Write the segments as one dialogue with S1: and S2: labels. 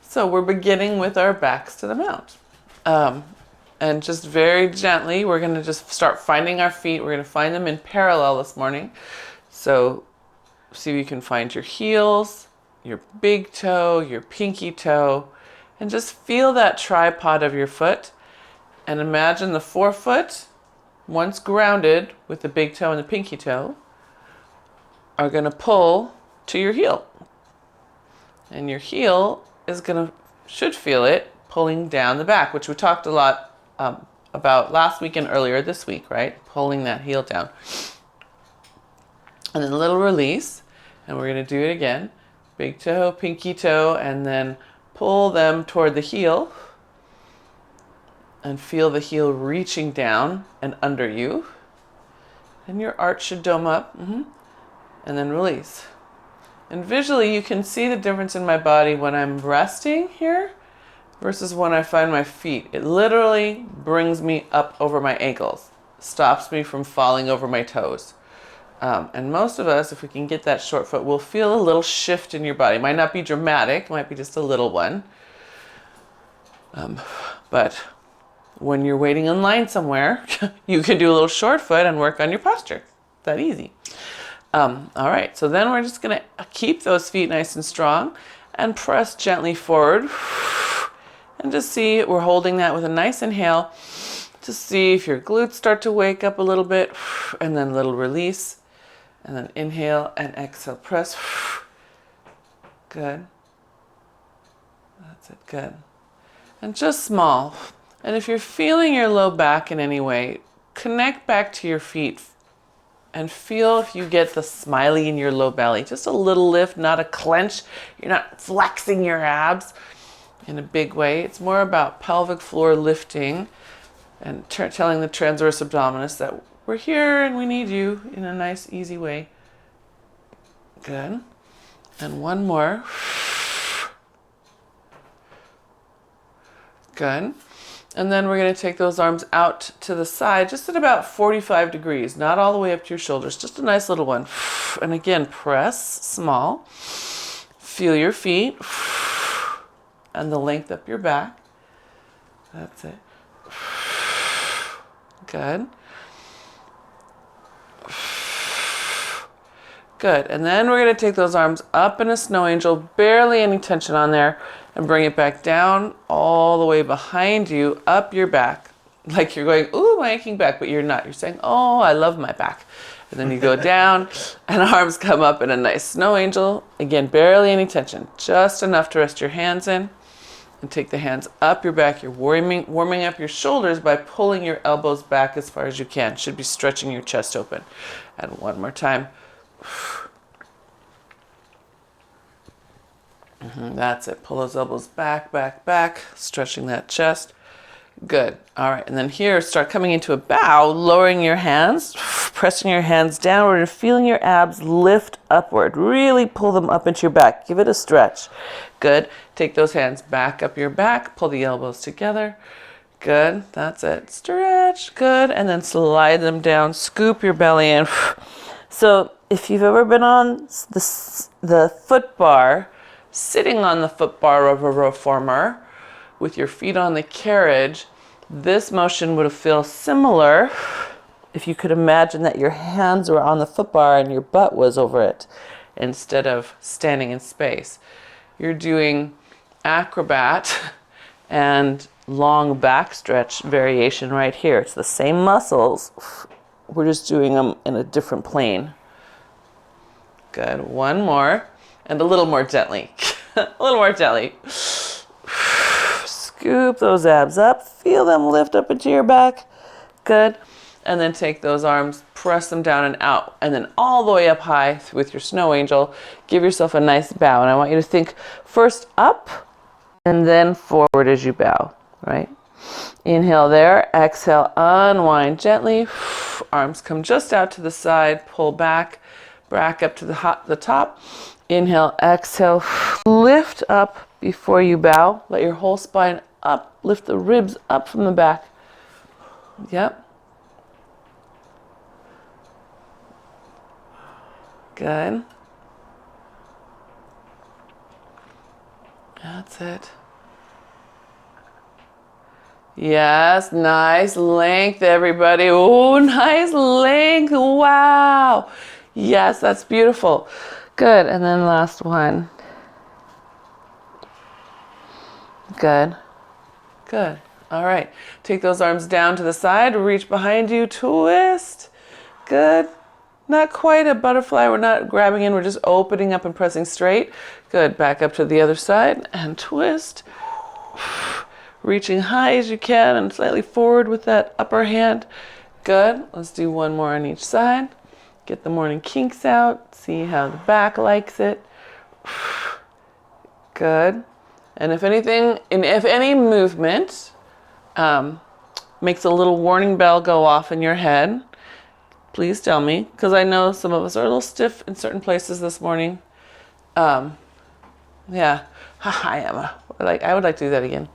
S1: So we're beginning with our backs to the mat. And just very gently, we're going to just start finding our feet. We're going to find them in parallel this morning. So see if you can find your heels, your big toe, your pinky toe, and just feel that tripod of your foot. And imagine the forefoot, once grounded with the big toe and the pinky toe, are going to pull to your heel. And your heel is should feel it pulling down the back, which we talked a lot about last week and earlier this week, right? Pulling that heel down. And then a little release, and we're going to do it again. Big toe, pinky toe, and then pull them toward the heel. And feel the heel reaching down and under you. And your arch should dome up. And then release. And visually, you can see the difference in my body when I'm resting here versus when I find my feet. It literally brings me up over my ankles, stops me from falling over my toes. And most of us, if we can get that short foot, will feel a little shift in your body. It might not be dramatic, it might be just a little one. But when you're waiting in line somewhere, you can do a little short foot and work on your posture. It's that easy. All right, so then we're just going to keep those feet nice and strong and press gently forward. And just see, we're holding that with a nice inhale to see if your glutes start to wake up a little bit, and then a little release, and then inhale and exhale, press. Good. That's it, good. And just small. And if you're feeling your low back in any way, connect back to your feet and feel if you get the smiley in your low belly. Just a little lift, not a clench. You're not flexing your abs in a big way. It's more about pelvic floor lifting and telling the transverse abdominis that we're here and we need you in a nice, easy way. Good. And one more. Good. And then we're going to take those arms out to the side, just at about 45 degrees, not all the way up to your shoulders, just a nice little one. And again, press small. Feel your feet and the length up your back. That's it. Good. Good. And then we're going to take those arms up in a snow angel, barely any tension on there, and bring it back down all the way behind you, up your back. Like you're going, ooh, my aching back, but you're not. You're saying, oh, I love my back. And then you go down, and arms come up in a nice snow angel. Again, barely any tension, just enough to rest your hands in. And take the hands up your back. You're warming up your shoulders by pulling your elbows back as far as you can. Should be stretching your chest open. And one more time. That's it. Pull those elbows back, back, back. Stretching that chest. Good. All right. And then here, start coming into a bow, lowering your hands, pressing your hands downward and feeling your abs lift upward. Really pull them up into your back. Give it a stretch. Good. Take those hands back up your back. Pull the elbows together. Good. That's it. Stretch. Good. And then slide them down. Scoop your belly in. So if you've ever been on the foot bar, sitting on the foot bar of a reformer with your feet on the carriage, this motion would feel similar if you could imagine that your hands were on the foot bar and your butt was over it instead of standing in space. You're doing acrobat and long back stretch variation right here. It's the same muscles. We're just doing them in a different plane. Good. One more. And a little more gently. A little more gently. Scoop those abs up. Feel them lift up into your back. Good. And then take those arms, press them down and out. And then all the way up high with your snow angel. Give yourself a nice bow. And I want you to think first up and then forward as you bow. Right? Inhale there. Exhale. Unwind gently. Arms come just out to the side. Pull back. Back up to the top. Inhale, exhale, lift up before you bow. Let your whole spine up. Lift the ribs up from the back. Yep. Good. That's it. Yes, nice length, everybody. Oh, nice length. Wow. Yes, that's beautiful. Good. And then last one. Good. Good. All right. Take those arms down to the side. Reach behind you. Twist. Good. Not quite a butterfly. We're not grabbing in. We're just opening up and pressing straight. Good. Back up to the other side and twist. Reaching high as you can and slightly forward with that upper hand. Good. Let's do one more on each side. Get the morning kinks out. See how the back likes it. Good. And if any movement makes a little warning bell go off in your head, please tell me, because I know some of us are a little stiff in certain places this morning. Yeah. Hi, Emma. I would like to do that again.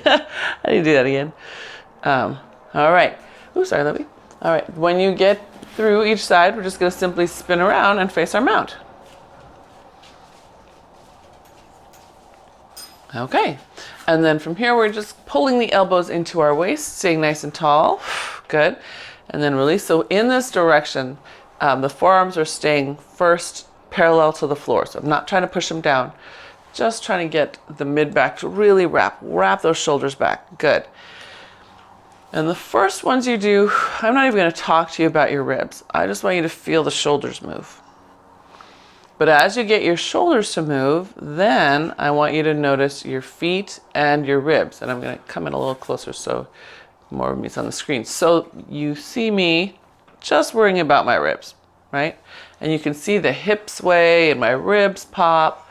S1: I need to do that again. All right. Ooh, sorry, Libby. All right. When you get through each side, we're just going to simply spin around and face our mount. Okay. And then from here, we're just pulling the elbows into our waist, staying nice and tall. Good. And then release. So in this direction, the forearms are staying first parallel to the floor. So I'm not trying to push them down. Just trying to get the mid-back to really wrap those shoulders back. Good. And the first ones you do, I'm not even going to talk to you about your ribs. I just want you to feel the shoulders move. But as you get your shoulders to move, then I want you to notice your feet and your ribs. And I'm going to come in a little closer so more of me's on the screen. So you see me just worrying about my ribs, right? And you can see the hips sway and my ribs pop.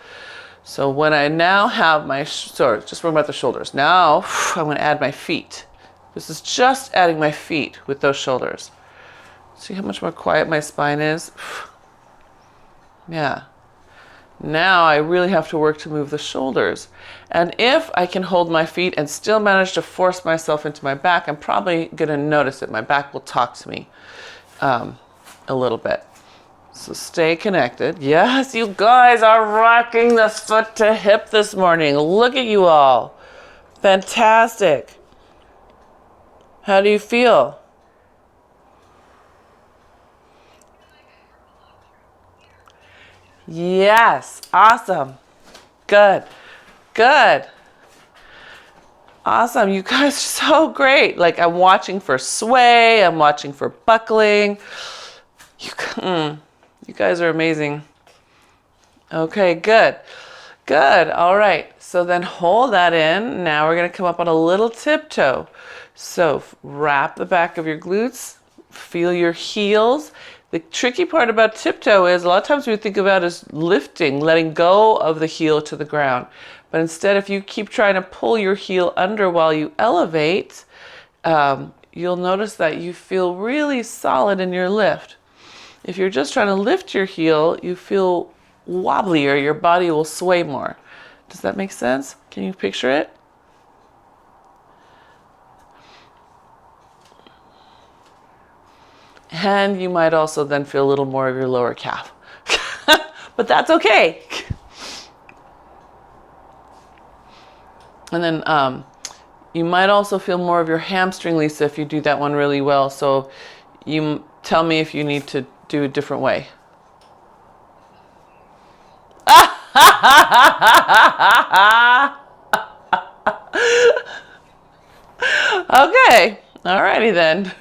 S1: So when I now have just worrying about the shoulders. Now I'm going to add my feet. This is just adding my feet with those shoulders. See how much more quiet my spine is? Yeah. Now I really have to work to move the shoulders. And if I can hold my feet and still manage to force myself into my back, I'm probably going to notice it. My back will talk to me a little bit. So stay connected. Yes, you guys are rocking the foot to hip this morning. Look at you all. Fantastic. How do you feel? Yes, awesome. Good, good. Awesome, you guys are so great. Like I'm watching for sway, I'm watching for buckling. You guys are amazing. Okay, good. Good, all right. So then hold that in. Now we're gonna come up on a little tiptoe. So wrap the back of your glutes, feel your heels. The tricky part about tiptoe is a lot of times we think about as lifting, letting go of the heel to the ground. But instead, if you keep trying to pull your heel under while you elevate, you'll notice that you feel really solid in your lift. If you're just trying to lift your heel, you feel wobblier, your body will sway more. Does that make sense? Can you picture it? And you might also then feel a little more of your lower calf. But that's okay. And then you might also feel more of your hamstring, Lisa, if you do that one really well. So you tell me if you need to do a different way. Okay, alrighty then.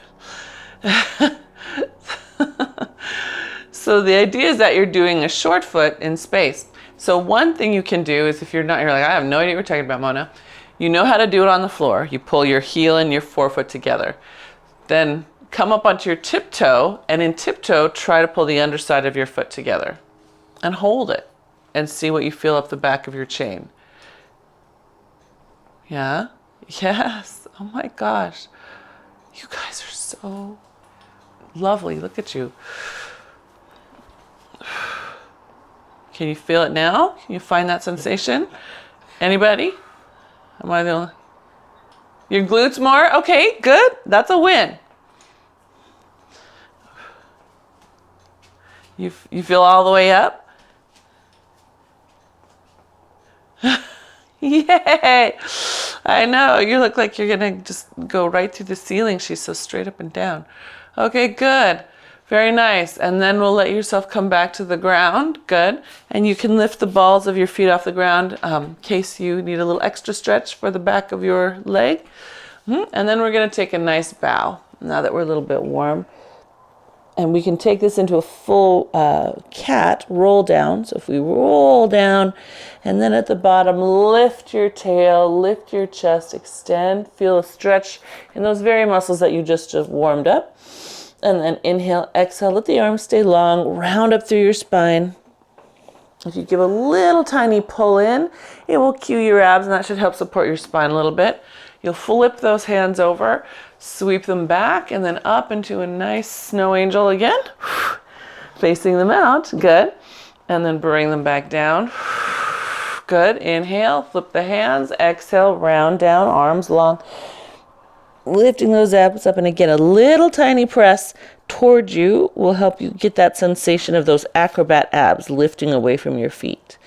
S1: So the idea is that you're doing a short foot in space. So one thing you can do is if you're like, I have no idea what you're talking about, Mona. You know how to do it on the floor. You pull your heel and your forefoot together. Then come up onto your tiptoe, and in tiptoe, try to pull the underside of your foot together. And hold it. And see what you feel up the back of your chain. Yeah? Yes. Oh my gosh. You guys are so lovely. Look at you. Can you feel it now? Can you find that sensation? Anybody? Am I the only? Your glutes more? Okay, good. That's a win. You feel all the way up? Yay! I know, you look like you're gonna just go right through the ceiling. She's so straight up and down. Okay, good. Very nice. And then we'll let yourself come back to the ground. Good. And you can lift the balls of your feet off the ground in case you need a little extra stretch for the back of your leg. And then we're gonna take a nice bow now that we're a little bit warm. And we can take this into a full cat roll down. So if we roll down, and then at the bottom, lift your tail, lift your chest, extend, feel a stretch in those very muscles that you just warmed up. And then inhale, exhale, let the arms stay long, round up through your spine. If you give a little tiny pull in, it will cue your abs, and that should help support your spine a little bit. You'll flip those hands over, sweep them back, and then up into a nice snow angel again. Facing them out, good. And then bring them back down. Good, inhale, flip the hands, exhale, round down, arms long. Lifting those abs up, and again, a little tiny press towards you will help you get that sensation of those acrobat abs lifting away from your feet.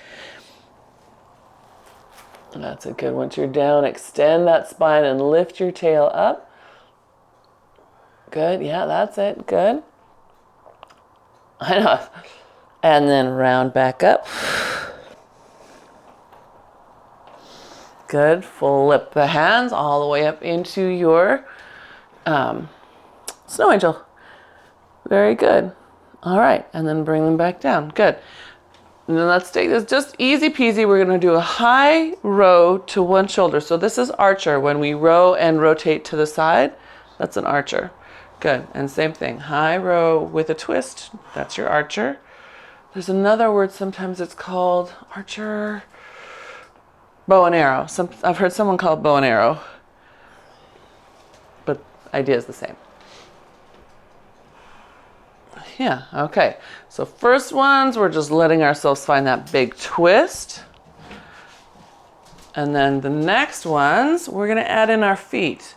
S1: That's a good. Once you're down, extend that spine and lift your tail up. Good. Yeah, that's it. Good. I know. And then round back up. Good. Flip the hands all the way up into your snow angel. Very good. All right. And then bring them back down. Good. And then let's take this just easy peasy. We're going to do a high row to one shoulder. So this is archer. When we row and rotate to the side, that's an archer. Good. And same thing. High row with a twist. That's your archer. There's another word. Sometimes it's called archer. Bow and arrow. I've heard someone call it bow and arrow. But idea is the same. Yeah, okay. So first ones, we're just letting ourselves find that big twist. And then the next ones, we're going to add in our feet.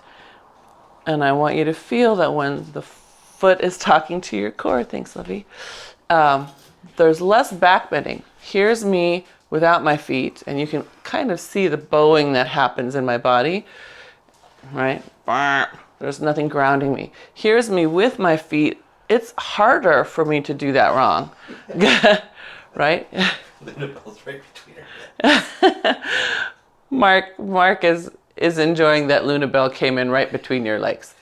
S1: And I want you to feel that when the foot is talking to your core, thanks, Lovey, there's less back bending. Here's me without my feet, and you can kind of see the bowing that happens in my body, right? There's nothing grounding me. Here's me with my feet. It's harder for me to do that wrong, right?
S2: Luna Bell's right between her legs.
S1: Mark is enjoying that Luna Bell came in right between your legs.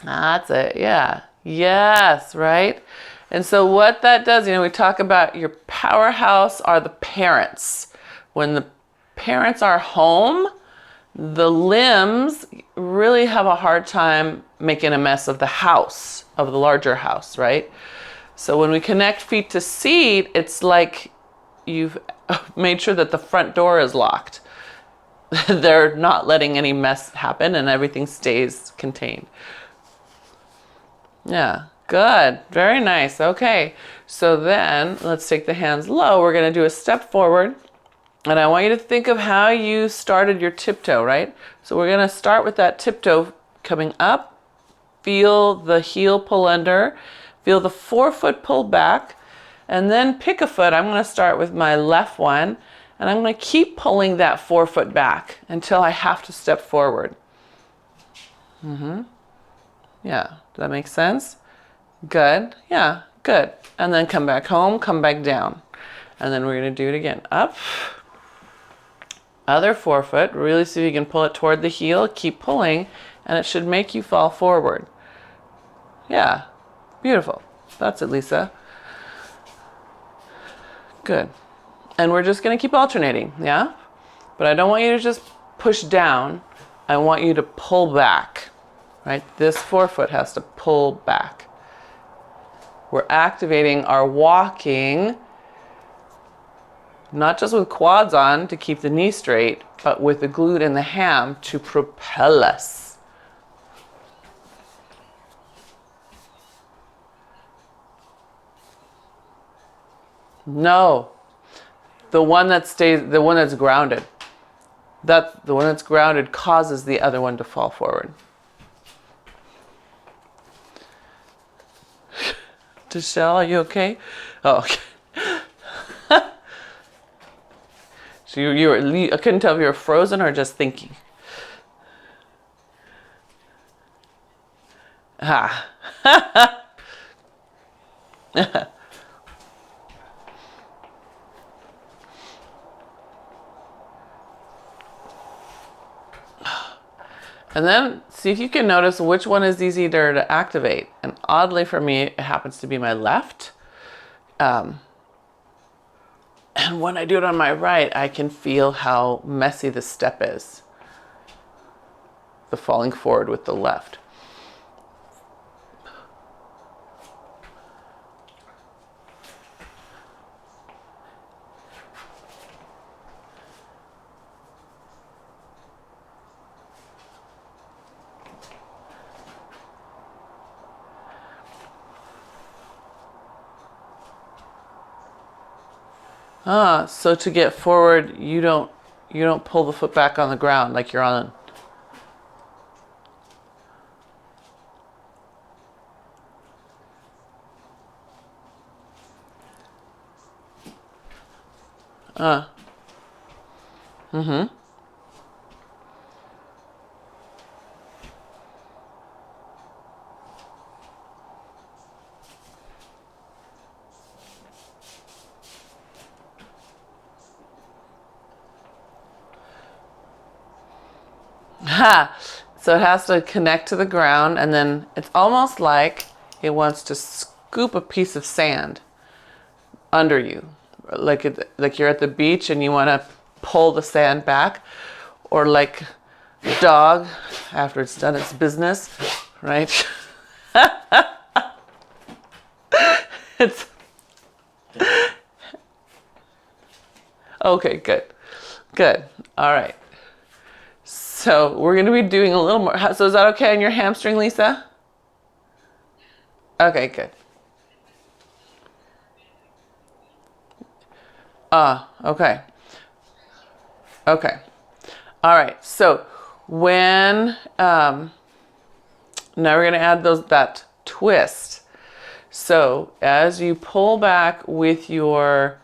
S1: That's it, yeah. Yes, right? And so what that does, we talk about your powerhouse are the parents. When the parents are home, the limbs really have a hard time making a mess of the house, of the larger house, right? So when we connect feet to seat, it's like you've made sure that the front door is locked. They're not letting any mess happen and everything stays contained. Yeah, good. Very nice. Okay, so then let's take the hands low. We're going to do a step forward. And I want you to think of how you started your tiptoe, right? So we're going to start with that tiptoe coming up. Feel the heel pull under. Feel the forefoot pull back. And then pick a foot. I'm going to start with my left one. And I'm going to keep pulling that forefoot back until I have to step forward. Yeah, does that make sense? Good. Yeah, good. And then come back home, come back down. And then we're going to do it again. Up. Other forefoot, really see if you can pull it toward the heel, keep pulling, and it should make you fall forward. Yeah, beautiful. That's it, Lisa. Good. And we're just going to keep alternating, yeah? But I don't want you to just push down. I want you to pull back, right? This forefoot has to pull back. We're activating our walking, not just with quads on to keep the knee straight, but with the glute and the ham to propel us. No, the one that's grounded. The one that's grounded causes the other one to fall forward. Michelle, are you okay? Oh, okay. So I couldn't tell if you were frozen or just thinking. Ah. And then see if you can notice which one is easier to activate. And oddly for me, it happens to be my left. And when I do it on my right, I can feel how messy the step is. The falling forward with the left. So to get forward, you don't pull the foot back on the ground like you're on. Ha! So it has to connect to the ground, and then it's almost like it wants to scoop a piece of sand under you, like you're at the beach and you want to pull the sand back, or like a dog after it's done its business, right? It's okay. Good. All right. So we're going to be doing a little more. So is that okay on your hamstring, Lisa? Okay, good. Okay. Okay. All right. So when now we're going to add that twist. So as you pull back with your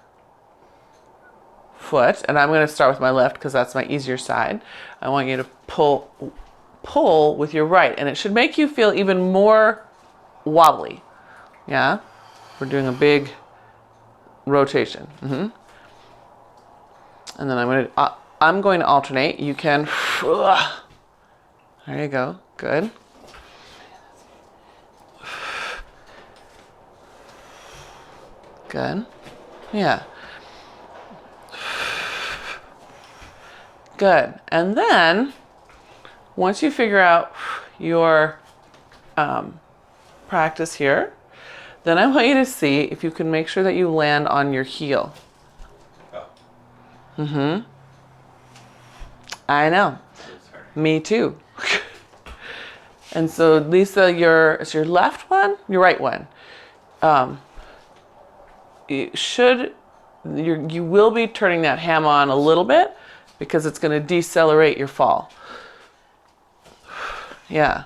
S1: foot, and I'm going to start with my left because that's my easier side. I want you to pull with your right, and it should make you feel even more wobbly. Yeah, we're doing a big rotation. And then I'm going to alternate. You can. There you go. Good. Good. Yeah. Good. And then once you figure out your practice here, then I want you to see if you can make sure that you land on your heel. Oh. I know. Me too. And so Lisa, it's your left one, your right one. You will be turning that ham on a little bit because it's going to decelerate your fall. Yeah.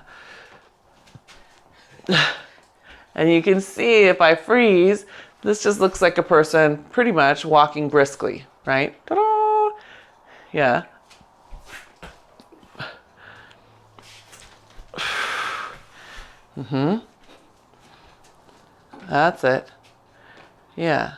S1: And you can see if I freeze, this just looks like a person pretty much walking briskly, right? Ta-da! Yeah. That's it. Yeah.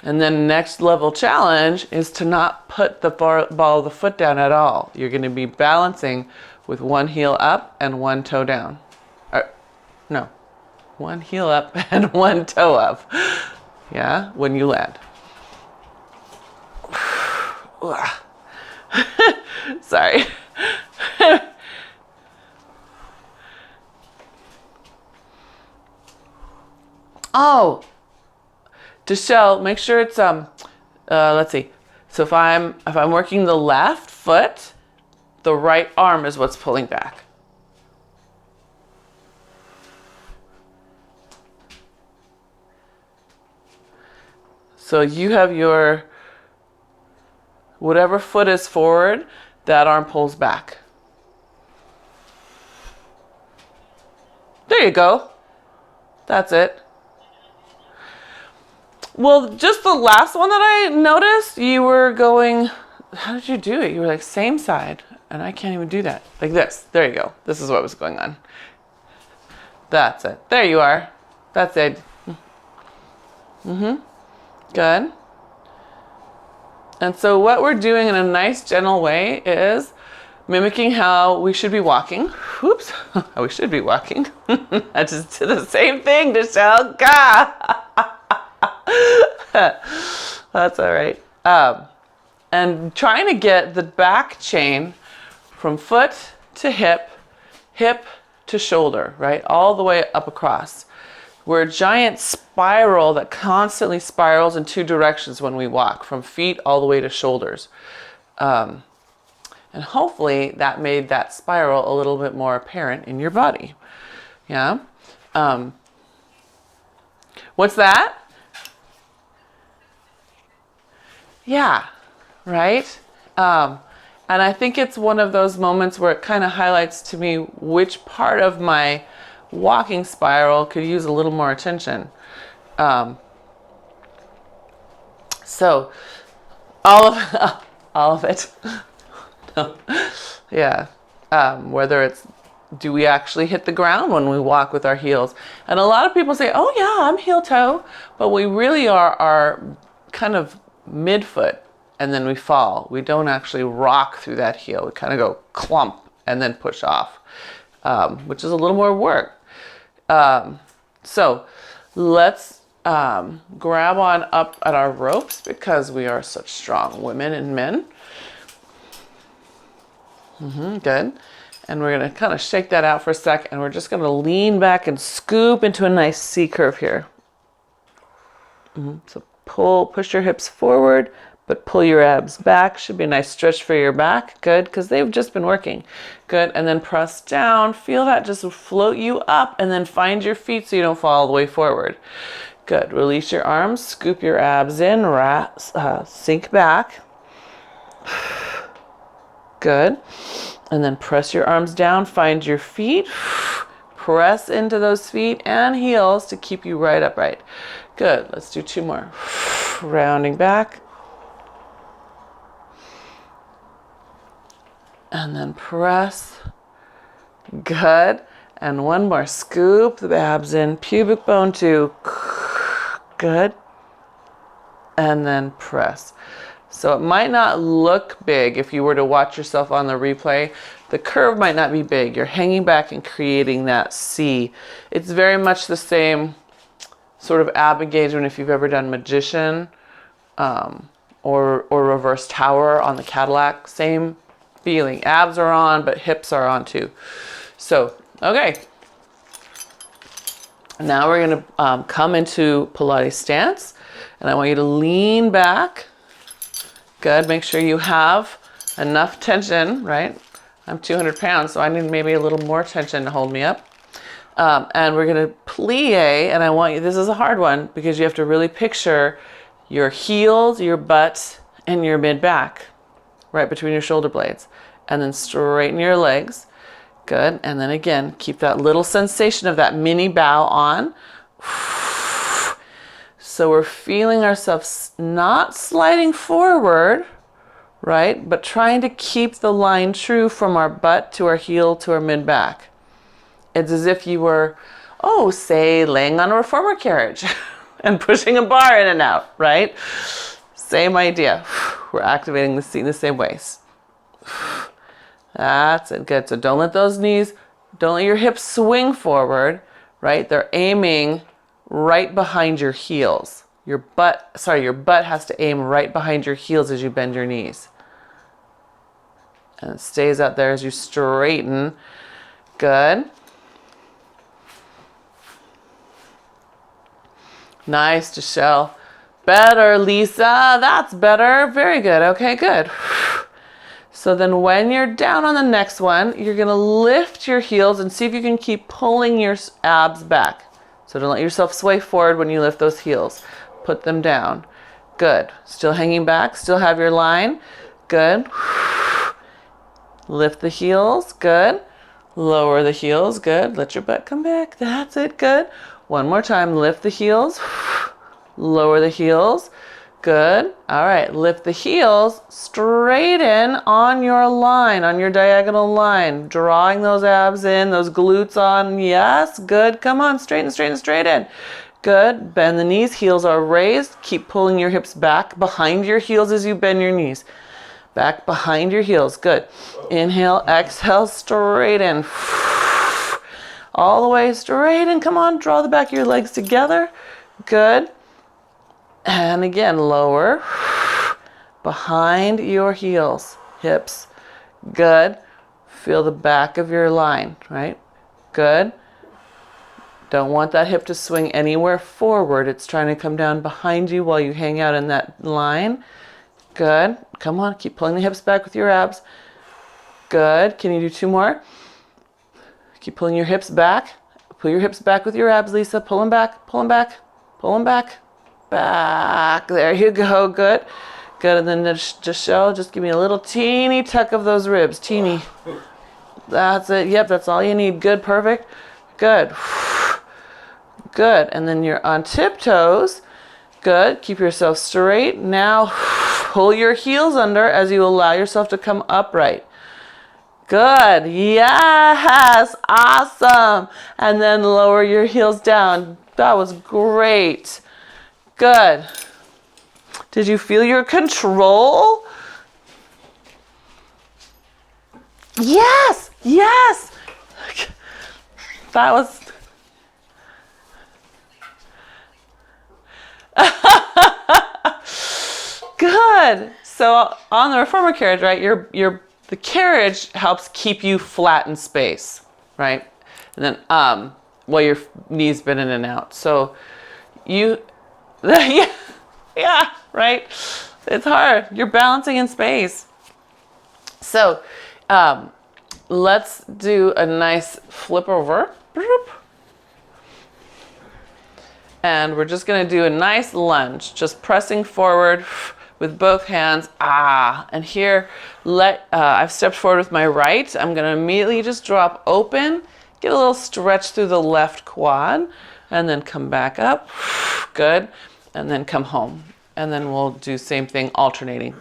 S1: And then next level challenge is to not put the ball of the foot down at all. You're going to be balancing with one heel up and one toe down. No, one heel up and one toe up. Yeah, when you land. Sorry. Oh, Deshelle, make sure it's let's see. So if I'm working the left foot, the right arm is what's pulling back. So you have your whatever foot is forward, that arm pulls back. There you go. That's it. Well, just the last one that I noticed, you were going, how did you do it? You were like same side, and I can't even do that. Like this. There you go. This is what was going on. That's it. There you are. That's it. Good. And so what we're doing in a nice, gentle way is mimicking how we should be walking. Whoops. How we should be walking. I just did the same thing, Michelle. That's all right. And trying to get the back chain from foot to hip, hip to shoulder, right? All the way up across. We're a giant spiral that constantly spirals in two directions when we walk, from feet all the way to shoulders. And hopefully that made that spiral a little bit more apparent in your body. Yeah? What's that? Yeah, right? And I think it's one of those moments where it kind of highlights to me which part of my walking spiral could use a little more attention. So all of it. No. Yeah. Whether it's, do we actually hit the ground when we walk with our heels? And a lot of people say, oh yeah, I'm heel toe, but we really are kind of midfoot, and then we fall. We don't actually rock through that heel. We kind of go clump and then push off, which is a little more work. So let's grab on up at our ropes because we are such strong women and men. Good. And we're going to kind of shake that out for a sec, and we're just going to lean back and scoop into a nice C curve here. So push your hips forward, but pull your abs back. Should be a nice stretch for your back. Good, because they've just been working. Good, and then press down. Feel that just float you up, and then find your feet so you don't fall all the way forward. Good, release your arms, scoop your abs in, sink back. Good, and then press your arms down, find your feet. Press into those feet and heels to keep you right upright. Good, let's do two more. Rounding back. And then press. Good. And one more. Scoop the abs in. Pubic bone too. Good. And then press. So it might not look big if you were to watch yourself on the replay. The curve might not be big. You're hanging back and creating that C. It's very much the same sort of ab engagement if you've ever done magician or reverse tower on the Cadillac. Same feeling. Abs are on, but hips are on too. So, okay. Now we're going to come into Pilates stance. And I want you to lean back. Good. Make sure you have enough tension, right? I'm 200 pounds, so I need maybe a little more tension to hold me up. And we're going to plie, and I want you, this is a hard one because you have to really picture your heels, your butt, and your mid-back, right between your shoulder blades. And then straighten your legs. Good. And then again, keep that little sensation of that mini bow on. So we're feeling ourselves not sliding forward, right? But trying to keep the line true from our butt to our heel to our mid-back. It's as if you were, say, laying on a reformer carriage and pushing a bar in and out, right? Same idea. We're activating the seat in the same ways. That's it. Good. So don't let your hips swing forward, right? They're aiming right behind your heels. Your butt has to aim right behind your heels as you bend your knees. And it stays out there as you straighten. Good. Nice, Michelle. Better, Lisa. That's better. Very good. Okay, good. So then when you're down on the next one, you're going to lift your heels and see if you can keep pulling your abs back. So don't let yourself sway forward when you lift those heels. Put them down. Good. Still hanging back. Still have your line. Good. Lift the heels. Good. Lower the heels. Good. Let your butt come back. That's it. Good. One more time. Lift the heels. Lower the heels. Good. All right. Lift the heels. Straighten on your line, on your diagonal line. Drawing those abs in, those glutes on. Yes. Good. Come on. Straighten, straighten, straighten. Good. Bend the knees. Heels are raised. Keep pulling your hips back behind your heels as you bend your knees. Back behind your heels. Good. Inhale, exhale, straighten. All the way straighten. Come on, draw the back of your legs together. Good. And again, lower. Behind your heels, hips. Good. Feel the back of your line, right? Good. Don't want that hip to swing anywhere forward. It's trying to come down behind you while you hang out in that line. Good. Come on, keep pulling the hips back with your abs. Good. Can you do 2 more? Keep pulling your hips back. Pull your hips back with your abs, Lisa. Pull them back, pull them back, pull them back. Back. There you go. Good. Good. And then just give me a little teeny tuck of those ribs. Teeny. That's it. Yep, that's all you need. Good. Perfect. Good. Good. And then you're on tiptoes. Good. Keep yourself straight. Now pull your heels under as you allow yourself to come upright. Good. Yes. Awesome. And then lower your heels down. That was great. Good. Did you feel your control? Yes. Yes. That was... Good. So on the reformer carriage, right, the carriage helps keep you flat in space, right? And then while your knees bend in and out. So yeah, right? It's hard. You're balancing in space. So let's do a nice flip over. And we're just going to do a nice lunge, just pressing forward with both hands. And here, I've stepped forward with my right. I'm going to immediately just drop open, get a little stretch through the left quad, and then come back up. Good. And then come home. And then we'll do same thing, alternating.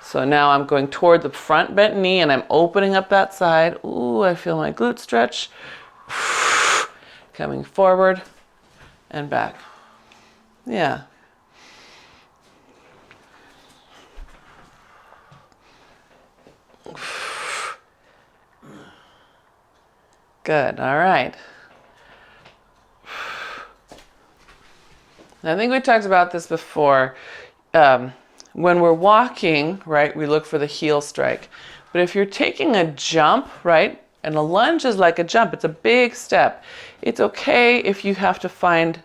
S1: So now I'm going toward the front bent knee, and I'm opening up that side. Ooh, I feel my glute stretch. Coming forward and back. Yeah. Good. All right. I think we talked about this before. When we're walking, right, we look for the heel strike. But if you're taking a jump, right, and a lunge is like a jump, it's a big step. It's okay if you have to find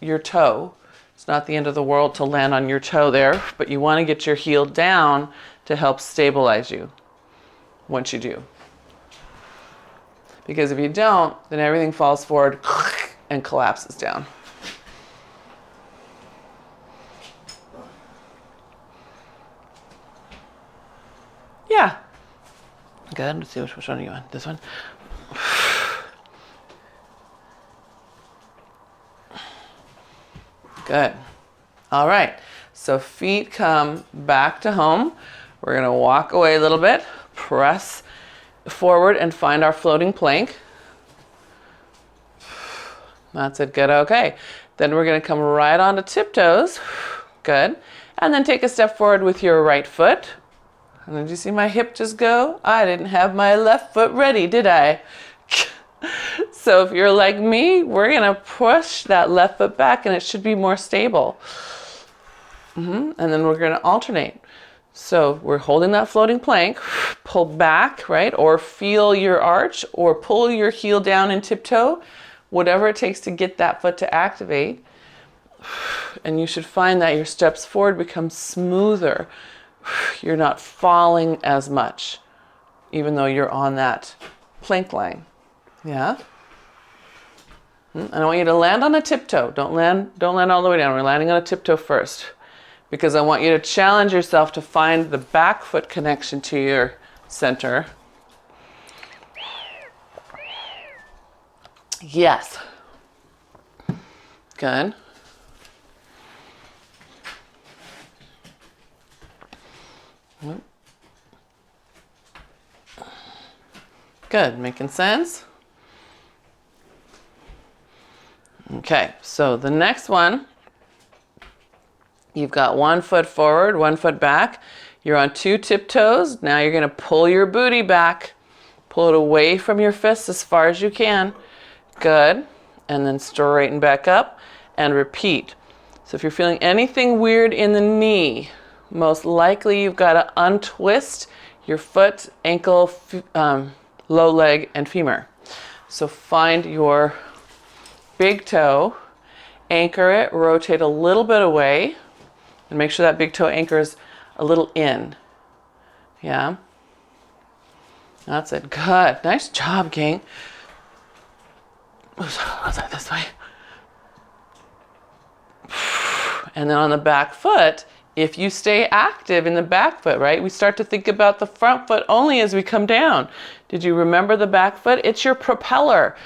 S1: your toe. It's not the end of the world to land on your toe there, but you want to get your heel down to help stabilize you once you do. Because if you don't, then everything falls forward and collapses down. Yeah. Good. Let's see which one are you on. This one. Good. All right. So feet come back to home. We're going to walk away a little bit, press forward and find our floating plank. That's it. Good. Okay. Then we're going to come right onto tiptoes. Good. And then take a step forward with your right foot. And did you see my hip just go? I didn't have my left foot ready, did I? So if you're like me, we're going to push that left foot back and it should be more stable. And then we're going to alternate. So we're holding that floating plank, pull back, right? Or feel your arch or pull your heel down and tiptoe, whatever it takes to get that foot to activate. And you should find that your steps forward become smoother. You're not falling as much, even though you're on that plank line. Yeah? And I want you to land on a tiptoe. Don't land all the way down. We're landing on a tiptoe first. Because I want you to challenge yourself to find the back foot connection to your center. Yes. Good. Good, making sense? Okay, so the next one, you've got 1 foot forward, 1 foot back. You're on 2 tiptoes. Now you're gonna pull your booty back. Pull it away from your fists as far as you can. Good. And then straighten back up and repeat. So if you're feeling anything weird in the knee, most likely you've got to untwist your foot, ankle, low leg, and femur. So find your big toe, anchor it, rotate a little bit away, and make sure that big toe anchors a little in. Yeah? That's it. Good. Nice job, gang. Was that this way? And then on the back foot, if you stay active in the back foot, right? We start to think about the front foot only as we come down. Did you remember the back foot? It's your propeller.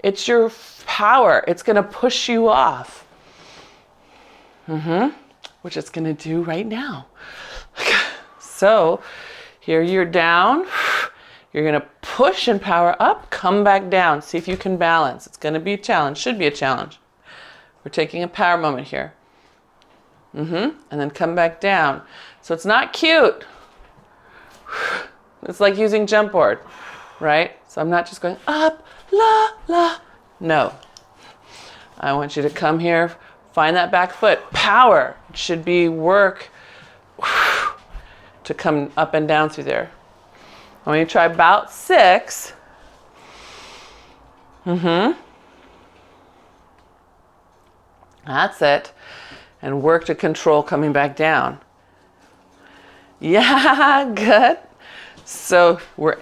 S1: It's your power. It's going to push you off. Which it's going to do right now. So here you're down. You're going to push and power up, come back down. See if you can balance. It's going to be a challenge. Should be a challenge. We're taking a power moment here. And then come back down. So it's not cute. It's like using jump board, right? So I'm not just going up, la, la. No. I want you to come here, find that back foot. Power. It should be work to come up and down through there. I want you to try about 6. That's it. And work to control coming back down. Yeah, good. So we're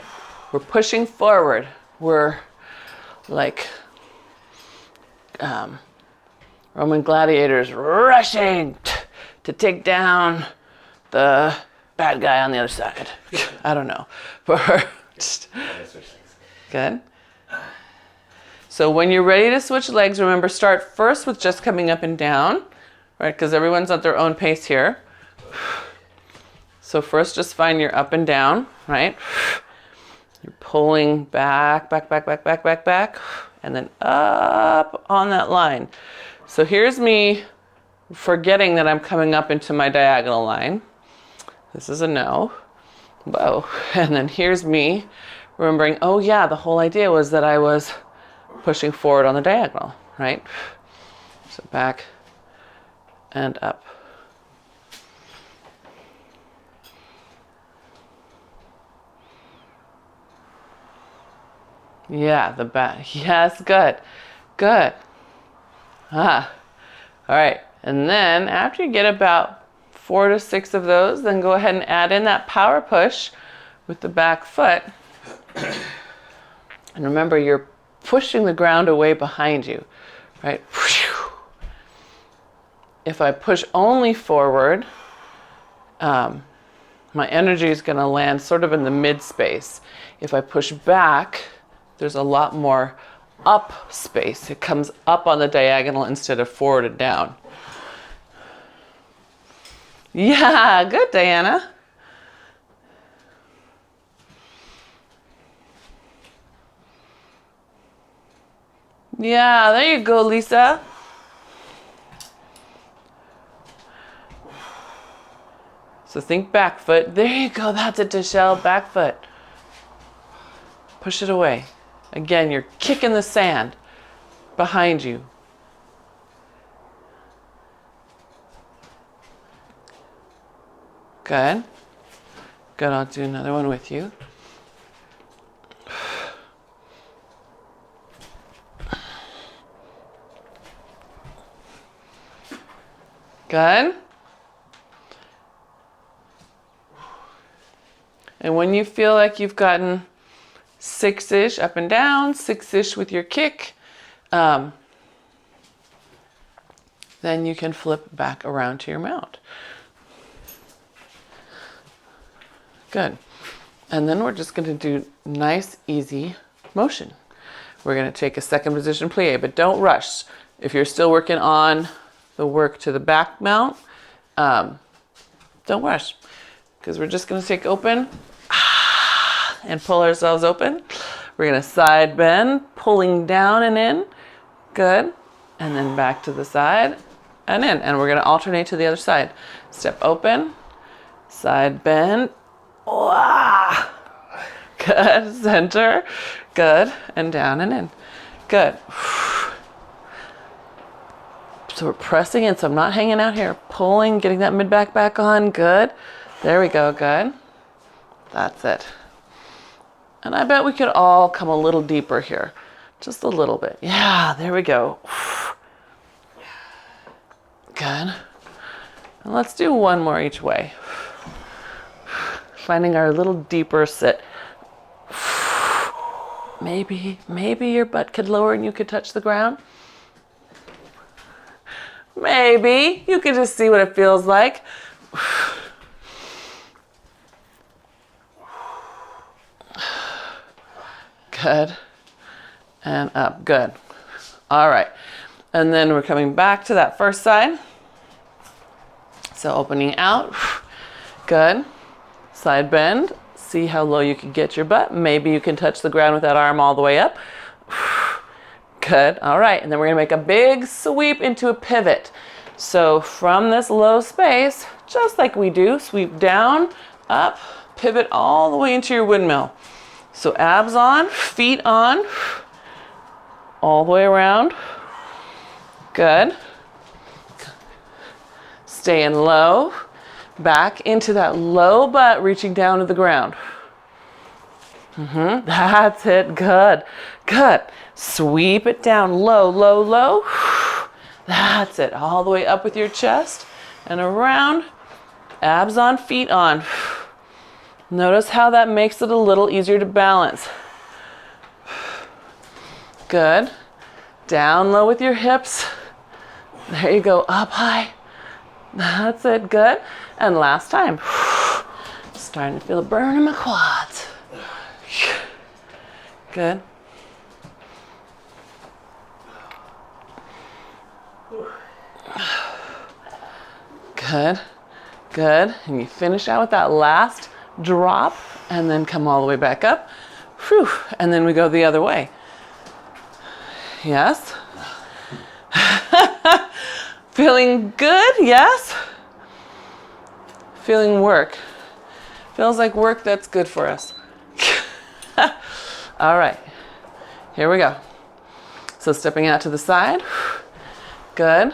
S1: pushing forward. We're like Roman gladiators rushing to take down the bad guy on the other side. I don't know. Good. So when you're ready to switch legs, remember, start first with just coming up and down, right? Because everyone's at their own pace here. So first just find your up and down, right? You're pulling back, back, back, back, back, back, back, and then up on that line. So here's me forgetting that I'm coming up into my diagonal line. This is a no. Whoa. And then here's me remembering, oh yeah, the whole idea was that I was pushing forward on the diagonal, right? So back and up. Yeah, the back. Yes, good. Good. All right. And then after you get about 4 to 6 of those, then go ahead and add in that power push with the back foot. And remember, you're pushing the ground away behind you, right? If I push only forward, my energy is going to land sort of in the mid space. If I push back, there's a lot more up space. It comes up on the diagonal instead of forward and down. Yeah, good, Diana. Yeah, there you go, Lisa. So think back foot. There you go. That's it, Deshelle. Back foot. Push it away. Again, you're kicking the sand behind you. Good. Good. I'll do another one with you. Good. And when you feel like you've gotten 6-ish up and down, 6-ish with your kick, then you can flip back around to your mount. Good. And then we're just going to do nice, easy motion. We're going to take a second position plie, but don't rush. If you're still working on the work to the back mount, don't rush, because we're just going to take open and pull ourselves open. We're going to side bend, pulling down and in. Good. And then back to the side and in. And we're going to alternate to the other side. Step open, side bend. Wow. Good. Center. Good. And down and in. Good. So we're pressing in. So I'm not hanging out here. Pulling, getting that mid back back on. Good. There we go. Good. That's it. And I bet we could all come a little deeper here. Just a little bit. Yeah, there we go. Good. And let's do one more each way. Finding our little deeper sit. Maybe your butt could lower and you could touch the ground. Maybe you could just see what it feels like. Good. And up. Good. All right. And then we're coming back to that first side. So opening out. Good. Side bend. See how low you can get your butt. Maybe you can touch the ground with that arm all the way up. Good. All right. And then we're going to make a big sweep into a pivot. So from this low space, just like we do, sweep down, up, pivot all the way into your windmill. So abs on, feet on, all the way around. Good. Staying low. Back into that low butt, reaching down to the ground. That's it. Good. Good. Sweep it down low, low, low. That's it. All the way up with your chest and around. Abs on, feet on. Notice how that makes it a little easier to balance. Good. Down low with your hips. There you go. Up high. That's it. Good. And last time. Starting to feel a burn in my quads. Good. Good. Good. And you finish out with that last drop and then come all the way back up. Whew. And then we go the other way. Yes. Feeling good? Yes. Feeling work. Feels like work that's good for us. All right. Here we go. So stepping out to the side. Good.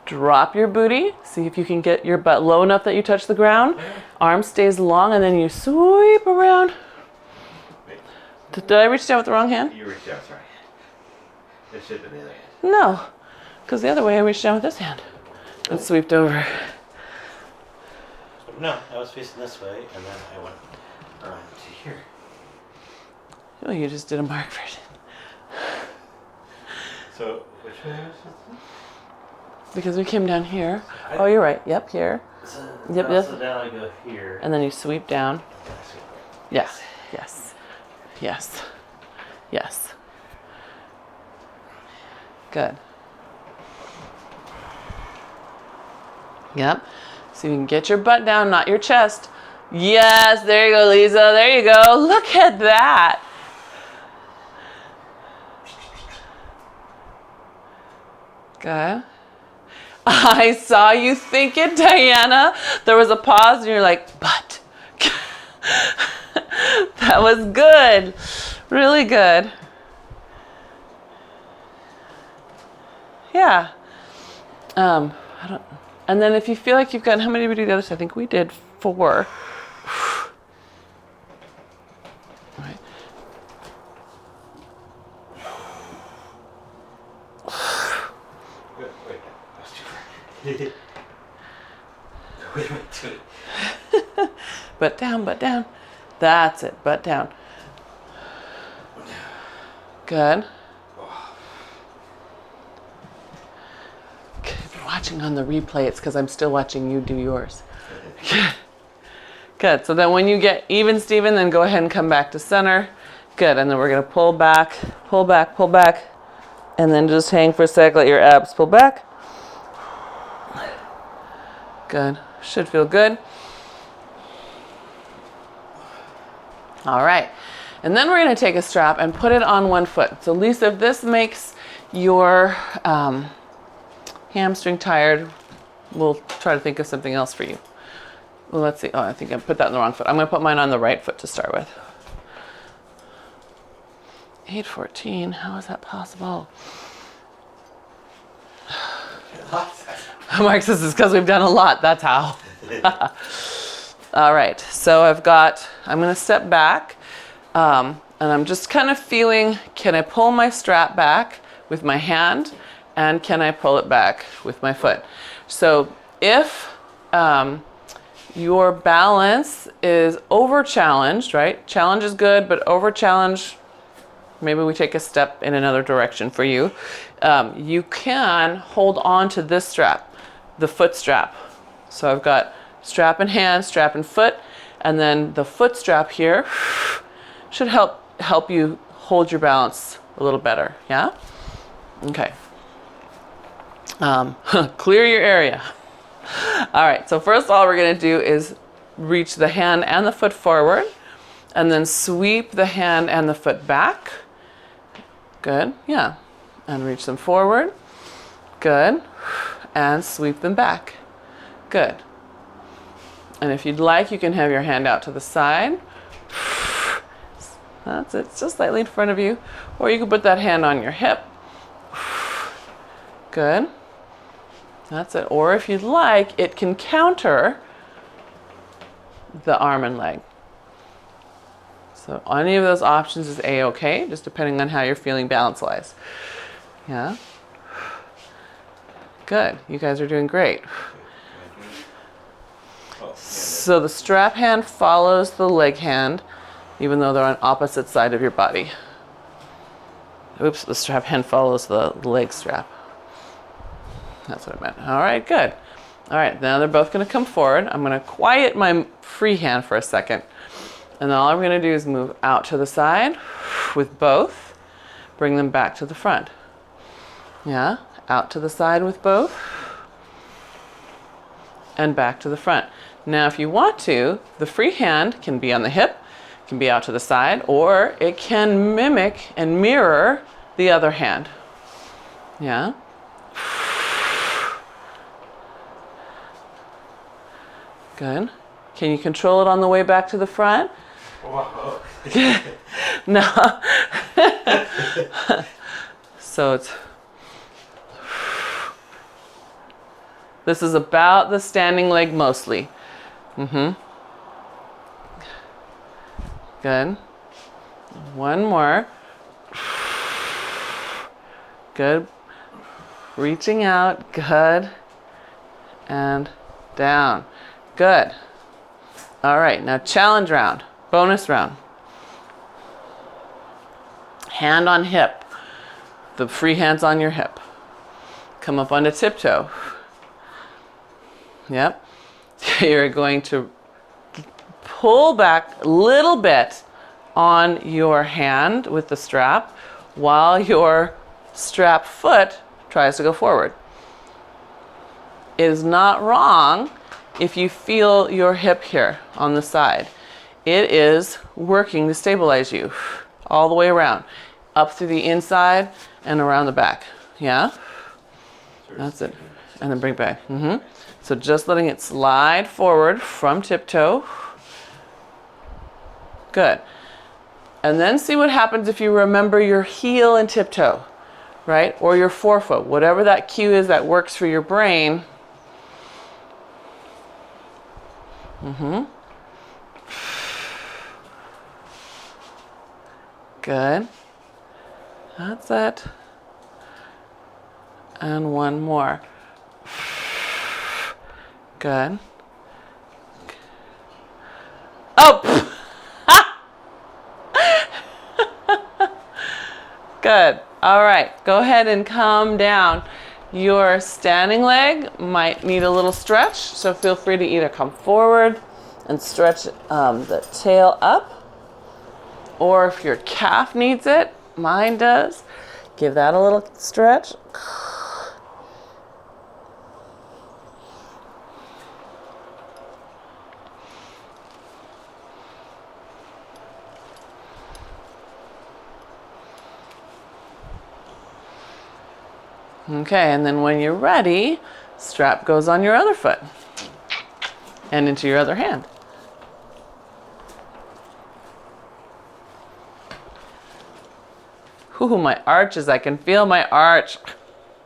S1: Drop your booty. See if you can get your butt low enough that you touch the ground. Arm stays long and then you sweep around. Did I reach down with the wrong hand?
S2: You reached out, sorry. It should have been the other hand.
S1: No, because the other way I reached down with this hand and sweeped over.
S2: No, I was facing this way and then I went around to here.
S1: Oh, you just did a mark version.
S2: So, which way was it?
S1: Because we came down here. Oh, you're right. Yep, here.
S2: So,
S1: Yep, yep.
S2: So now I go here.
S1: And then you sweep down. Yeah.
S2: Yes.
S1: Yes. Yes. Yes. Good. Yep. So you can get your butt down, not your chest. Yes, there you go, Lisa. There you go. Look at that. Good. I saw you think it, Diana. There was a pause and you're like, but. That was good. Really good. Yeah. I don't, and then if you feel like you've gotten, how many did we do the other side? I think we did 4. Right.
S2: Wait, that was too far. Wait, do it.
S1: Butt down, butt down. That's it, butt down. Good. Okay, if you're watching on the replay, it's because I'm still watching you do yours. Good. So then when you get even, Steven, then go ahead and come back to center. Good, and then we're gonna pull back, pull back, pull back, and then just hang for a sec, let your abs pull back. Good, should feel good. All right, and then we're gonna take a strap and put it on one foot. So Lisa, if this makes your hamstring tired, we'll try to think of something else for you. Well, let's see. Oh, I think I put that on the wrong foot. I'm going to put mine on the right foot to start with. 8:14. How is that possible? Mark says it's because we've done a lot. That's how. All right. So I'm going to step back. And I'm just kind of feeling, can I pull my strap back with my hand? And can I pull it back with my foot? So if your balance is over challenged, right? Challenge is good, but over challenge, maybe we take a step in another direction for you. You can hold on to this strap, the foot strap. So I've got strap in hand, strap in foot, and then the foot strap here should help you hold your balance a little better, yeah? Okay. Clear your area. All right, so first all we're gonna do is reach the hand and the foot forward, and then sweep the hand and the foot back. Good, yeah. And reach them forward. Good. And sweep them back. Good. And if you'd like, you can have your hand out to the side. That's it, just slightly in front of you. Or you can put that hand on your hip. Good. That's it. Or if you'd like, it can counter the arm and leg. So any of those options is A-okay, just depending on how you're feeling balance-wise. Yeah? Good. You guys are doing great. So the strap hand follows the leg hand, even though they're on opposite side of your body. Oops, the strap hand follows the leg strap. That's what I meant. All right, good. All right, now they're both going to come forward. I'm going to quiet my free hand for a second. And then all I'm going to do is move out to the side with both. Bring them back to the front. Yeah, out to the side with both. And back to the front. Now, if you want to, the free hand can be on the hip, can be out to the side, or it can mimic and mirror the other hand. Yeah. Good. Can you control it on the way back to the front?
S2: Whoa.
S1: No. So this is about the standing leg mostly. Good. One more. Good. Reaching out. Good. And down. Good. All right, now challenge round, bonus round. Hand on hip. The free hand's on your hip. Come up onto tiptoe. Yep. You're going to pull back a little bit on your hand with the strap while your strap foot tries to go forward. It is not wrong if you feel your hip here on the side. It is working to stabilize you all the way around, up through the inside and around the back. Yeah? That's it. And then bring back. So just letting it slide forward from tiptoe. Good. And then see what happens if you remember your heel and tiptoe, right? Or your forefoot, whatever that cue is that works for your brain. Good. That's it. And one more. Good. Oh! Good. All right. Go ahead and calm down. Your standing leg might need a little stretch, so feel free to either come forward and stretch the tail up, Or if your calf needs it, mine does, give that a little stretch. Okay, and then when you're ready, strap goes on your other foot and into your other hand. Ooh, my arches, I can feel my arch.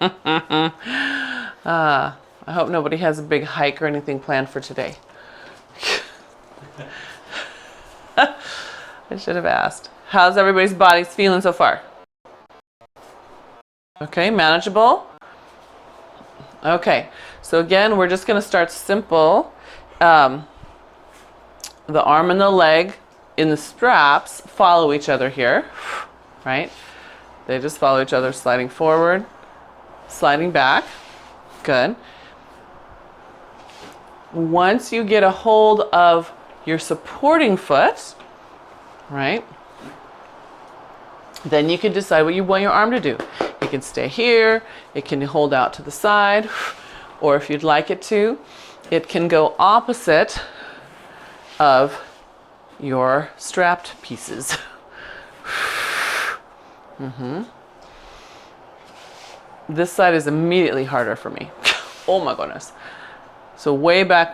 S1: I hope nobody has a big hike or anything planned for today. I should have asked. How's everybody's bodies feeling so far? Okay, manageable. Okay, so again, we're just going to start simple. The arm and the leg in the straps follow each other here, right? They just follow each other, sliding forward, sliding back. Good. Once you get a hold of your supporting foot, right, then you can decide what you want your arm to do. It can stay here, it can hold out to the side, or if you'd like it to, it can go opposite of your strapped pieces. This side is immediately harder for me. Oh my goodness. So way back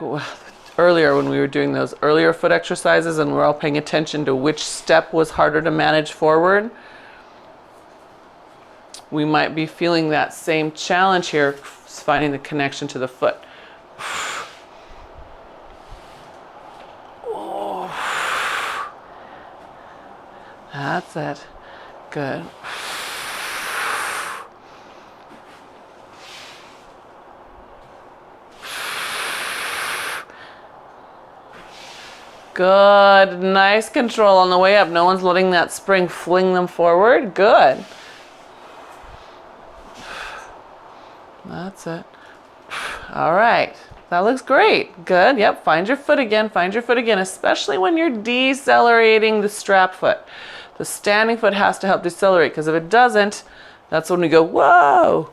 S1: earlier when we were doing those earlier foot exercises and we're all paying attention to which step was harder to manage forward, we might be feeling that same challenge here, finding the connection to the foot. Oh. That's it. Good. Good. Nice control on the way up. No one's letting that spring fling them forward. Good. That's it. All right. That looks great. Good. Yep. Find your foot again. Find your foot again, especially when you're decelerating the strap foot. The standing foot has to help decelerate, because if it doesn't, that's when we go, whoa.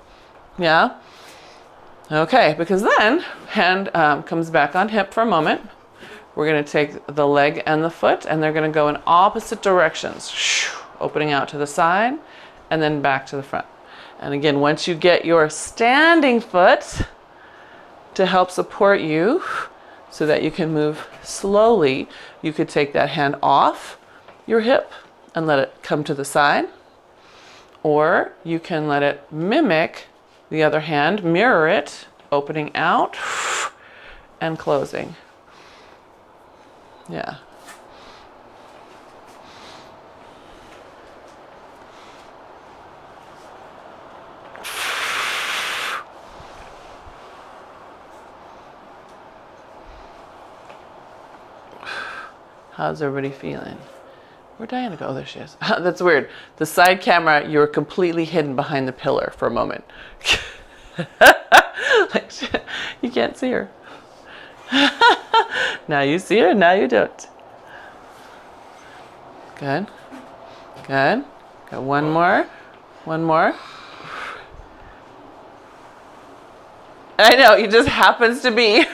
S1: Yeah. Okay. Because then hand comes back on hip for a moment. We're going to take the leg and the foot, and they're going to go in opposite directions, opening out to the side and then back to the front. And again, once you get your standing foot to help support you so that you can move slowly, you could take that hand off your hip and let it come to the side, or you can let it mimic the other hand, mirror it, opening out and closing. Yeah. How's everybody feeling? Where'd Diana go? Oh, there she is. That's weird. The side camera, you're completely hidden behind the pillar for a moment. Like, you can't see her. Now you see her, now you don't. Good. Good. Got one more. One more. I know, it just happens to be.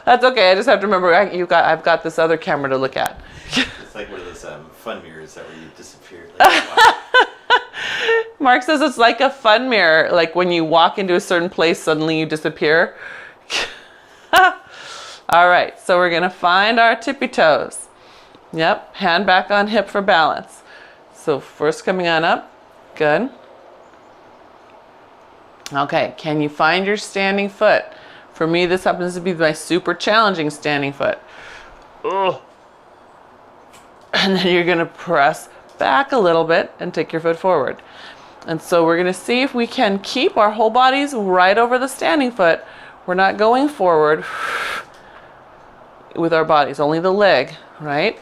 S1: That's okay. I just have to remember I've got this other camera to look at.
S2: It's like one of those fun mirrors that where you disappeared. Like,
S1: Mark says it's like a fun mirror. Like when you walk into a certain place, suddenly you disappear. All right, so we're gonna find our tippy toes. Yep, hand back on hip for balance. So first coming on up, good. Okay, can you find your standing foot? For me, this happens to be my super challenging standing foot. Ugh. And then you're gonna press back a little bit and take your foot forward. And so we're gonna see if we can keep our whole bodies right over the standing foot. We're not going forward with our bodies, only the leg, right?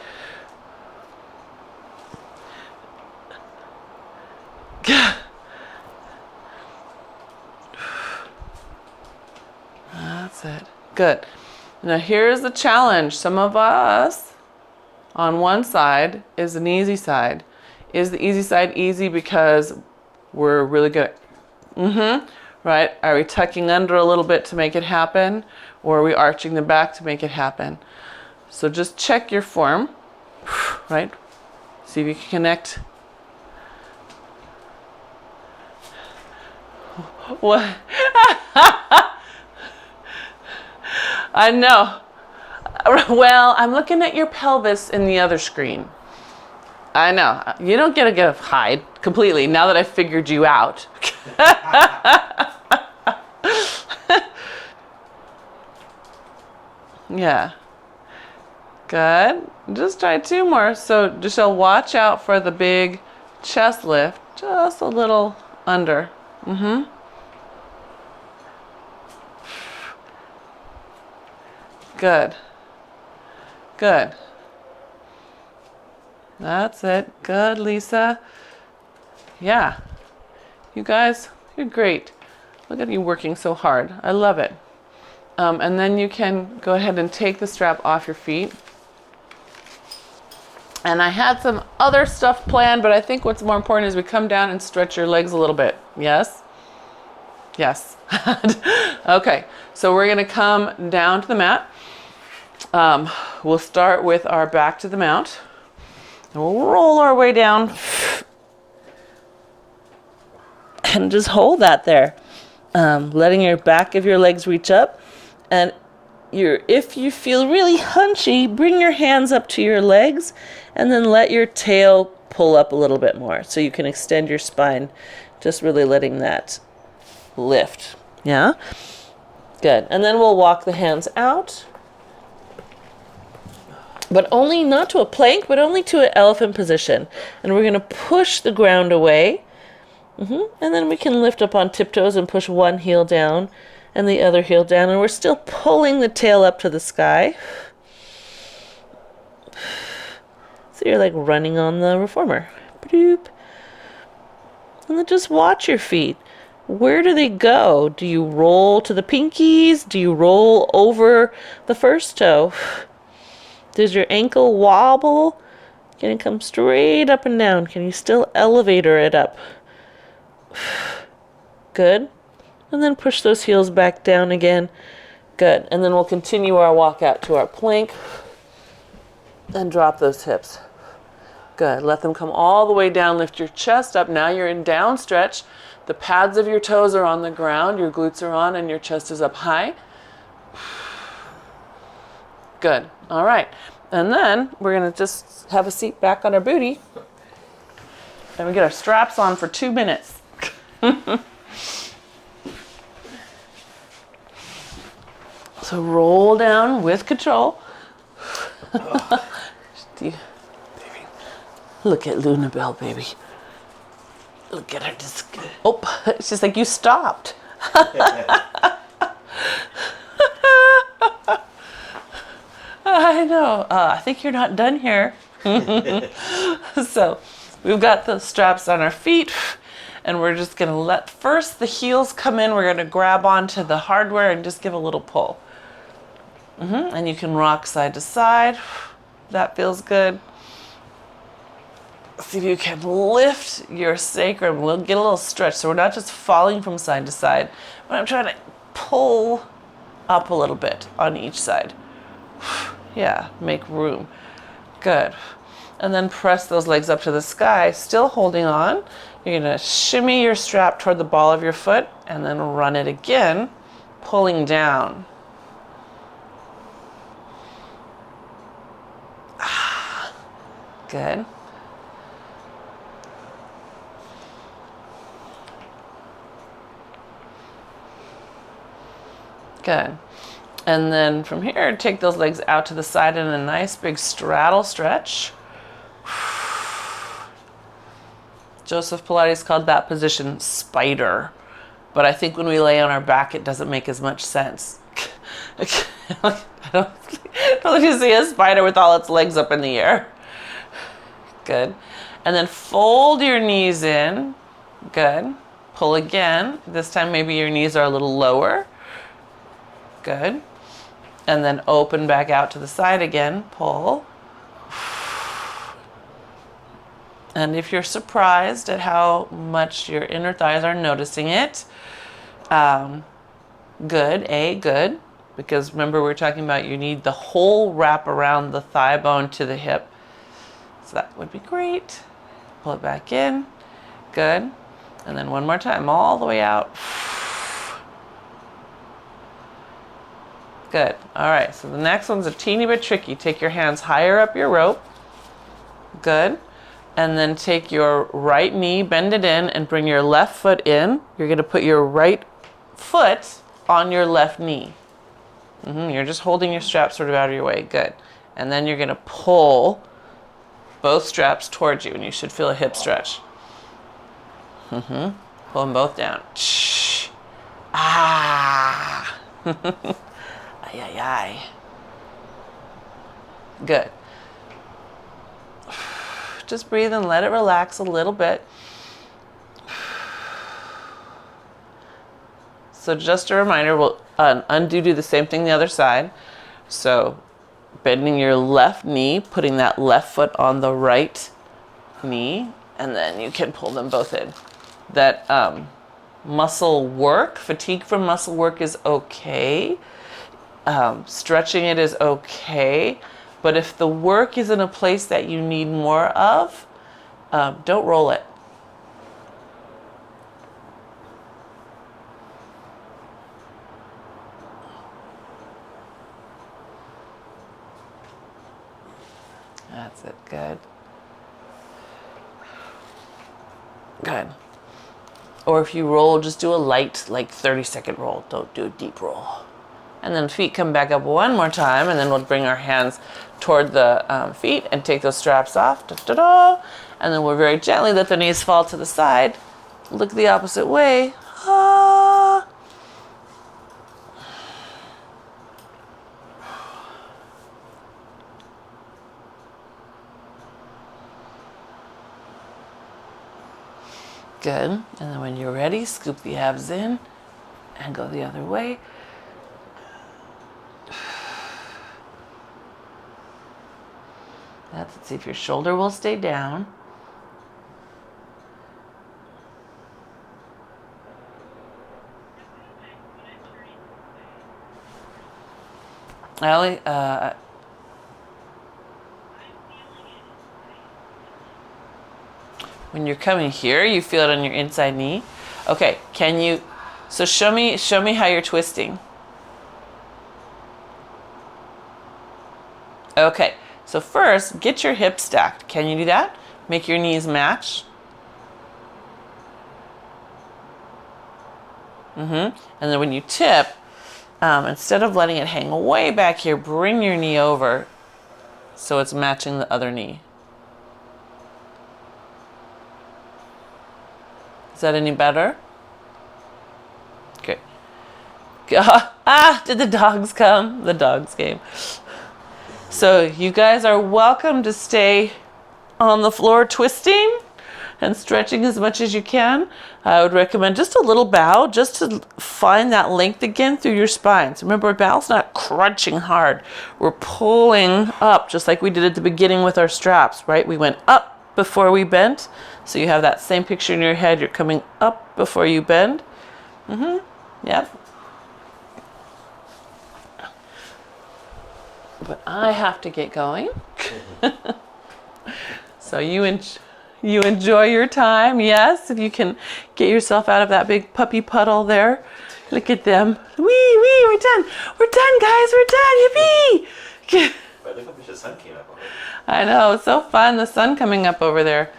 S1: That's it. Good. Now here's the challenge. Some of us on one side is an easy side. Is the easy side easy because we're really good at, right? Are we tucking under a little bit to make it happen? Or are we arching the back to make it happen? So just check your form, right? See if you can connect. What? I know. Well, I'm looking at your pelvis in the other screen. I know. You don't get to hide completely now that I figured you out. Yeah. Good. Just try 2 more. So just watch out for the big chest lift. Just a little under. Good. Good. That's it. Good, Lisa. Yeah. You guys, you're great. Look at you working so hard. I love it. And then you can go ahead and take the strap off your feet. And I had some other stuff planned, but I think what's more important is we come down and stretch your legs a little bit. Yes? Yes. Okay, so we're gonna come down to the mat. We'll start with our back to the mount. And we'll roll our way down. And just hold that there. Letting your back of your legs reach up. And if you feel really hunchy, bring your hands up to your legs and then let your tail pull up a little bit more so you can extend your spine. Just really letting that lift. Yeah? Good. And then we'll walk the hands out. But only, not to a plank, but only to an elephant position. And we're going to push the ground away. And then we can lift up on tiptoes and push one heel down and the other heel down. And we're still pulling the tail up to the sky. So you're like running on the reformer. Bloop. And then just watch your feet. Where do they go? Do you roll to the pinkies? Do you roll over the first toe? Does your ankle wobble? Can it come straight up and down? Can you still elevator it up? Good. And then push those heels back down again. Good. And then we'll continue our walk out to our plank. And drop those hips. Good. Let them come all the way down. Lift your chest up. Now you're in down stretch. The pads of your toes are on the ground. Your glutes are on and your chest is up high. Good. All right. And then we're going to just have a seat back on our booty. And we get our straps on for 2 minutes. So roll down with control. Baby. Look at Luna Bell, baby. Look at her. Oh, it's just like you stopped. I know. I think you're not done here. So we've got the straps on our feet. And we're just going to let first the heels come in. We're going to grab onto the hardware and just give a little pull. And you can rock side to side. That feels good. See if you can lift your sacrum. We'll get a little stretch. So we're not just falling from side to side, but I'm trying to pull up a little bit on each side. Yeah, make room. Good. And then press those legs up to the sky, still holding on. You're going to shimmy your strap toward the ball of your foot and then run it again, pulling down. Good. Good. And then from here, take those legs out to the side in a nice big straddle stretch. Joseph Pilates called that position spider. But I think when we lay on our back, it doesn't make as much sense. I don't think you see a spider with all its legs up in the air. Good. And then fold your knees in. Good. Pull again. This time maybe your knees are a little lower. Good. And then open back out to the side again. Pull. And if you're surprised at how much your inner thighs are noticing it, good. Because remember, we were talking about you need the whole wrap around the thigh bone to the hip. So that would be great. Pull it back in. Good. And then one more time, all the way out. Good. All right, so the next one's a teeny bit tricky. Take your hands higher up your rope. Good. And then take your right knee, bend it in, and bring your left foot in. You're going to put your right foot on your left knee. You're just holding your straps sort of out of your way. Good. And then you're going to pull both straps towards you, and you should feel a hip stretch. Pull them both down. Ah. Ay, ay, ay. Good. Just breathe and let it relax a little bit. So just a reminder, we'll do the same thing the other side. So bending your left knee, putting that left foot on the right knee, and then you can pull them both in. That muscle work, fatigue from muscle work is okay. Stretching it is okay. But if the work is in a place that you need more of, don't roll it. That's it, good. Good. Or if you roll, just do a light, like 30-second roll. Don't do a deep roll. And then feet come back up one more time, and then we'll bring our hands toward the feet and take those straps off. Da, da, da. And then we'll very gently let the knees fall to the side. Look the opposite way. Ah. Good. And then when you're ready, scoop the abs in and go the other way. Let's see if your shoulder will stay down. Allie, when you're coming here, you feel it on your inside knee. Okay, can you, so show me how you're twisting. Okay, so first, get your hips stacked. Can you do that? Make your knees match. And then when you tip, instead of letting it hang way back here, bring your knee over so it's matching the other knee. Is that any better? Okay. Did the dogs come? The dogs came. So you guys are welcome to stay on the floor twisting and stretching as much as you can. I would recommend just a little bow just to find that length again through your spine. So remember, bow's not crunching hard. We're pulling up just like we did at the beginning with our straps, right? We went up before we bent. So you have that same picture in your head. You're coming up before you bend. Yep. But I have to get going. So you enjoy your time, yes? If you can get yourself out of that big puppy puddle there. Look at them. Wee, we're done. We're done, guys. We're done. Yippee!
S2: But look how much the sun came up already.
S1: I know, it's so fun, the sun coming up over there.